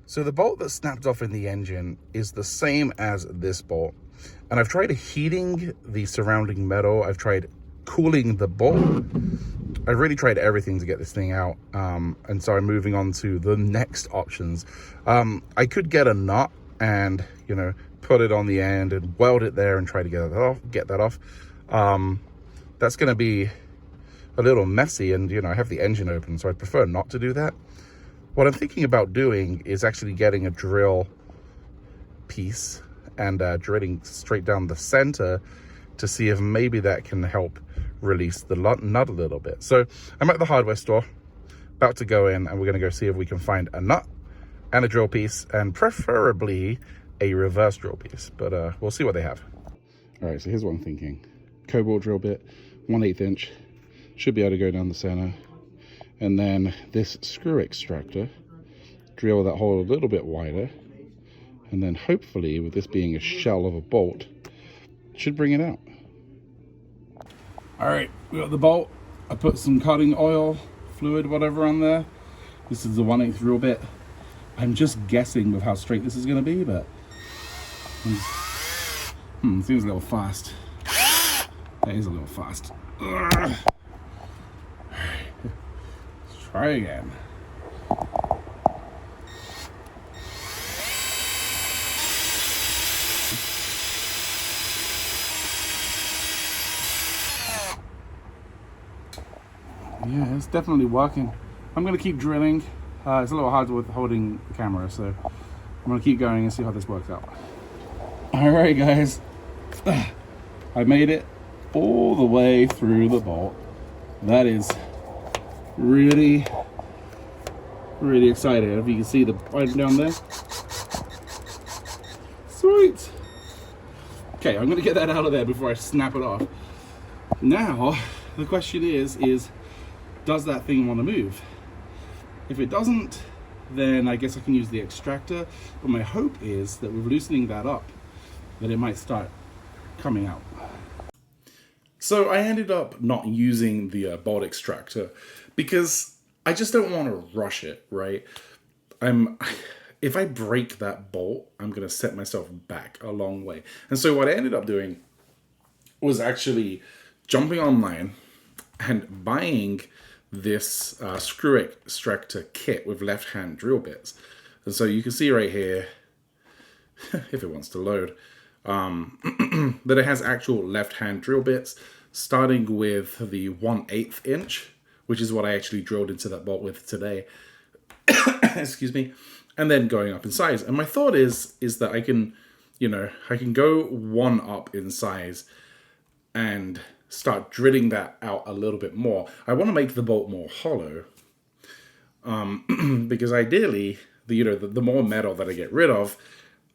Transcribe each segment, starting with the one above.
So the bolt that snapped off in the engine is the same as this bolt. And I've tried heating the surrounding metal. I've tried cooling the bolt. I've really tried everything to get this thing out. And so I'm moving on to the next options. I could get a nut and, you know, put it on the end and weld it there and try to get that off. That's going to be a little messy, and, you know, I have the engine open, so I prefer not to do that. What I'm thinking about doing is actually getting a drill piece and drilling straight down the center to see if maybe that can help release the nut a little bit. So I'm at the hardware store, about to go in, and we're going to go see if we can find a nut and a drill piece, and preferably a reverse drill piece, but we'll see what they have. All right, so here's what I'm thinking. Cobalt drill bit, 1/8 inch, should be able to go down the center. And then this screw extractor, drill that hole a little bit wider. And then hopefully, with this being a shell of a bolt, should bring it out. All right, we got the bolt. I put some cutting oil, fluid, whatever on there. This is the 1/8 drill bit. I'm just guessing with how straight this is gonna be, but seems a little fast. That is a little fast. Ugh. Let's try again. Yeah, it's definitely working. I'm gonna keep drilling. It's a little hard with holding the camera, so I'm gonna keep going and see how this works out. All right, guys. I made it all the way through the bolt. That is really, really exciting. If you can see the pipe down there. Sweet. Okay, I'm gonna get that out of there before I snap it off. Now, the question is does that thing want to move? If it doesn't, then I guess I can use the extractor. But my hope is that with loosening that up, that it might start coming out. So I ended up not using the bolt extractor because I just don't want to rush it, right? If I break that bolt, I'm going to set myself back a long way. And so what I ended up doing was actually jumping online and buying this screw extractor kit with left-hand drill bits. And so you can see right here, if it wants to load, that it has actual left-hand drill bits, starting with the 1/8 inch, which is what I actually drilled into that bolt with today. Excuse me. And then going up in size. And my thought is that I can, I can go one up in size and start drilling that out a little bit more. I want to make the bolt more hollow, because ideally, the more metal that I get rid of,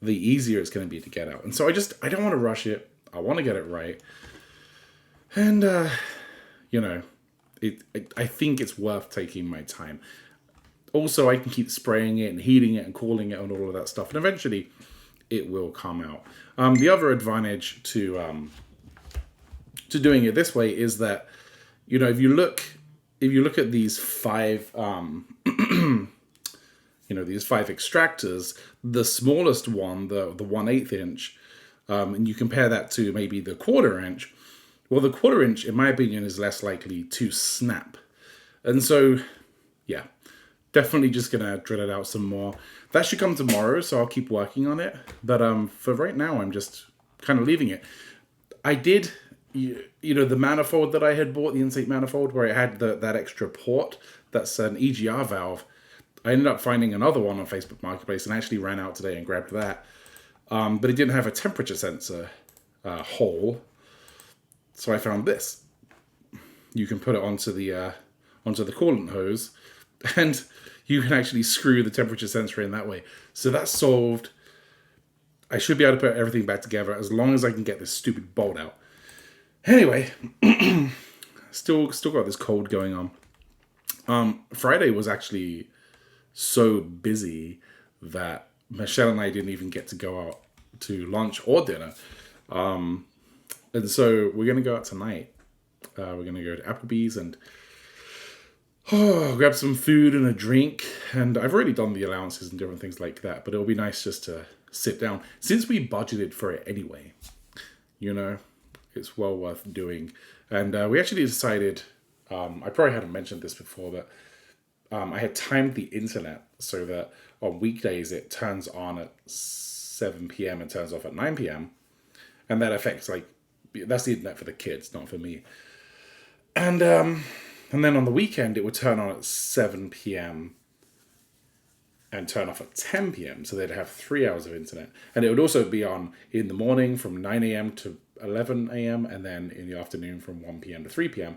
the easier it's going to be to get out. And so I don't want to rush it. I want to get it right. And, I think it's worth taking my time. Also, I can keep spraying it and heating it and cooling it and all of that stuff. And eventually, it will come out. The other advantage to doing it this way is that, if you look at these five, these 5 extractors, the smallest one, the 1/8 inch, and you compare that to maybe the 1/4 inch. Well, the 1/4 inch, in my opinion, is less likely to snap. And so, yeah, definitely just gonna drill it out some more. That should come tomorrow, so I'll keep working on it. But for right now, I'm just kind of leaving it. I did, the manifold that I had bought, the instate manifold, where it had that extra port, that's an EGR valve. I ended up finding another one on Facebook Marketplace and actually ran out today and grabbed that. But it didn't have a temperature sensor hole. So I found this. You can put it onto the coolant hose, and you can actually screw the temperature sensor in that way. So that's solved. I should be able to put everything back together as long as I can get this stupid bolt out. Anyway, still got this cold going on. Friday was actually so busy that Michelle and I didn't even get to go out to lunch or dinner. And so we're going to go out tonight. We're going to go to Applebee's and grab some food and a drink. And I've already done the allowances and different things like that, but it'll be nice just to sit down. Since we budgeted for it anyway, you know, it's well worth doing. And we actually decided, I probably hadn't mentioned this before, but I had timed the internet so that on weekdays it turns on at 7 p.m. and turns off at 9 p.m. And that affects, like, that's the internet for the kids, not for me. And then on the weekend it would turn on at 7 p.m. and turn off at 10 p.m. So they'd have 3 hours of internet. And it would also be on in the morning from 9 a.m. to 11 a.m. and then in the afternoon from 1 p.m. to 3 p.m.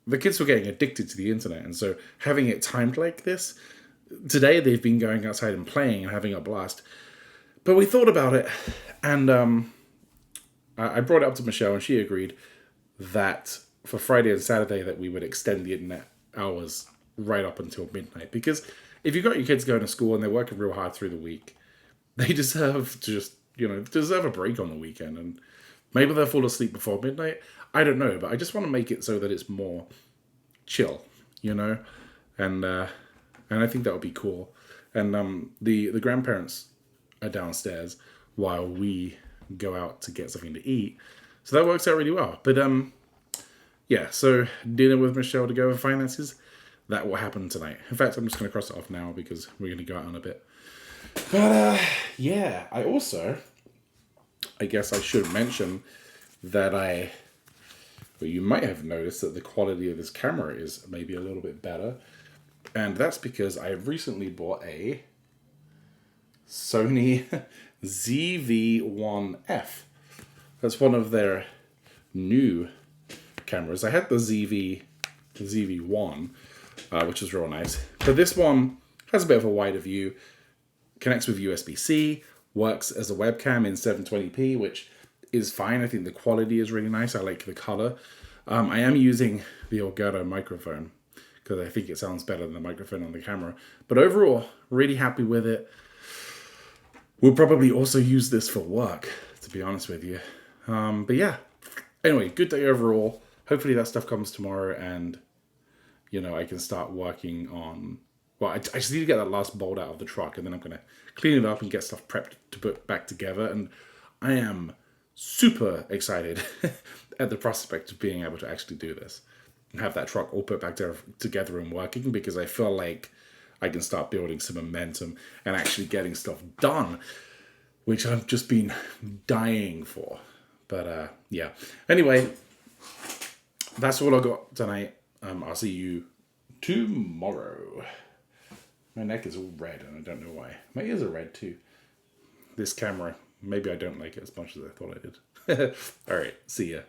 The kids were getting addicted to the internet. And so having it timed like this, today they've been going outside and playing and having a blast. But we thought about it, and I brought it up to Michelle, and she agreed that for Friday and Saturday that we would extend the internet hours right up until midnight. Because if you've got your kids going to school and they're working real hard through the week, they deserve to just, deserve a break on the weekend. And maybe they'll fall asleep before midnight. I don't know, but I just want to make it so that it's more chill, and I think that would be cool. And the grandparents are downstairs while we go out to get something to eat, so that works out really well. But yeah, so dinner with Michelle to go over finances, that will happen tonight. In fact, I'm just going to cross it off now because we're going to go out in a bit. But yeah, I guess I should mention that you might have noticed that the quality of this camera is maybe a little bit better. And that's because I have recently bought a Sony ZV-1F. That's one of their new cameras. I had the ZV-1, which is real nice. But this one has a bit of a wider view, connects with USB-C, works as a webcam in 720p, which is fine. I think the quality is really nice. I like the color. I am using the Elgato microphone because I think it sounds better than the microphone on the camera. But overall, really happy with it. We'll probably also use this for work, to be honest with you. But yeah, anyway, good day overall. Hopefully that stuff comes tomorrow and, I can start working on... Well, I just need to get that last bolt out of the truck and then I'm going to clean it up and get stuff prepped to put back together. And I am super excited at the prospect of being able to actually do this and have that truck all put back together and working, because I feel like I can start building some momentum and actually getting stuff done, which I've just been dying for. But yeah, anyway, that's all I got tonight. I'll see you tomorrow. My neck is all red and I don't know why. My ears are red too. This camera, maybe I don't like it as much as I thought I did. All right, see ya.